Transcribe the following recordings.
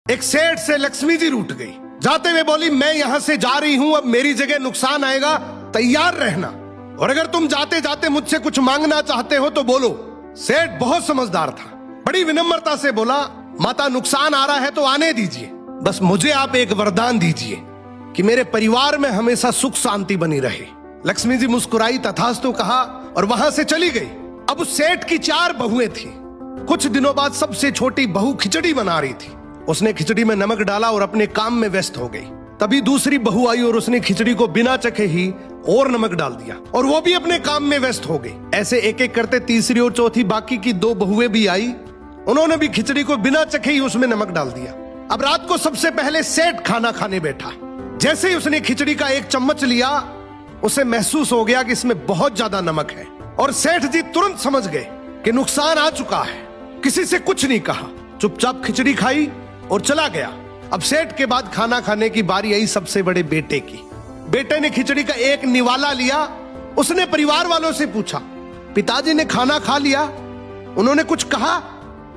एक सेठ से लक्ष्मी जी रूठ गई। जाते हुए बोली, मैं यहां से जा रही हूं, अब मेरी जगह नुकसान आएगा, तैयार रहना, और अगर तुम जाते जाते मुझसे कुछ मांगना चाहते हो तो बोलो। सेठ बहुत समझदार था, बड़ी विनम्रता से बोला, माता नुकसान आ रहा है तो आने दीजिए, बस मुझे आप एक वरदान दीजिए कि मेरे परिवार में हमेशा सुख शांति बनी रहे। लक्ष्मी जी मुस्कुराई, तथास्तु कहा और वहां से चली गई। अब उस सेठ की 4 बहुएं थी। कुछ दिनों बाद सबसे छोटी बहू खिचड़ी बना रही थी। उसने खिचड़ी में नमक डाला और अपने काम में व्यस्त हो गई। तभी दूसरी बहू आई और उसने खिचड़ी को बिना चखे ही और नमक डाल दिया और वो भी अपने काम में व्यस्त हो गई। ऐसे एक एक करते तीसरी और चौथी बाकी की 2 बहुएं भी आई। उन्होंने भी खिचड़ी को बिना चखे ही उसमें नमक डाल दिया। अब रात को सबसे पहले सेठ खाना खाने बैठा। जैसे ही उसने खिचड़ी का 1 चम्मच लिया, उसे महसूस हो गया कि इसमें बहुत ज्यादा नमक है, और सेठ जी तुरंत समझ गए कि नुकसान आ चुका है। किसी से कुछ नहीं कहा, चुपचाप खिचड़ी खाई और चला गया। अब सेठ के बाद खाना खाने की बारी आई सबसे बड़े बेटे की। बेटे ने खिचड़ी का 1 निवाला लिया। उसने परिवार वालों से पूछा, पिताजी ने खाना खा लिया? उन्होंने कुछ कहा?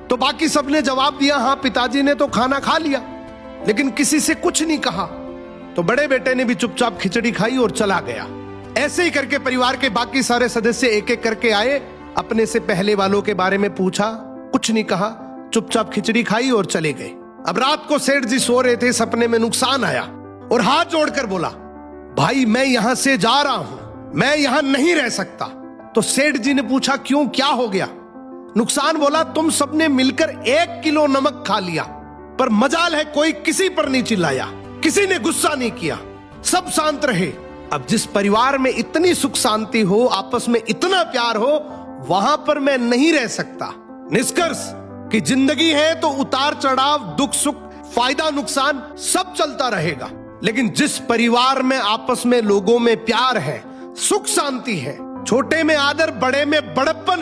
तो बाकी सबने जवाब दिया, हाँ पिताजी ने तो खाना खा लिया, लेकिन किसी से कुछ नहीं कहा। तो बड़े बेटे ने भी चुपचाप खिचड़ी खाई और चला गया। ऐसे ही करके परिवार के बाकी सारे सदस्य एक एक करके आए, अपने से पहले वालों के बारे में पूछा, कुछ नहीं कहा, चुपचाप खिचड़ी खाई और चले गए। अब रात को सेठ जी सो रहे थे, सपने में नुकसान आया और हाथ जोड़कर बोला, भाई मैं यहां से जा रहा हूं, मैं यहां नहीं रह सकता। तो सेठ जी ने पूछा, क्यों, क्या हो गया? नुकसान बोला, तुम सबने मिलकर 1 किलो नमक खा लिया, पर मजाल है कोई किसी पर नहीं चिल्लाया, किसी ने गुस्सा नहीं किया, सब शांत रहे। अब जिस परिवार में इतनी सुख शांति हो, आपस में इतना प्यार हो, वहां पर मैं नहीं रह सकता। निष्कर्ष कि जिंदगी है तो उतार चढ़ाव, दुख सुख, फायदा नुकसान सब चलता रहेगा, लेकिन जिस परिवार में आपस में लोगों में प्यार है, सुख शांति है, छोटे में आदर, बड़े में बड़प्पन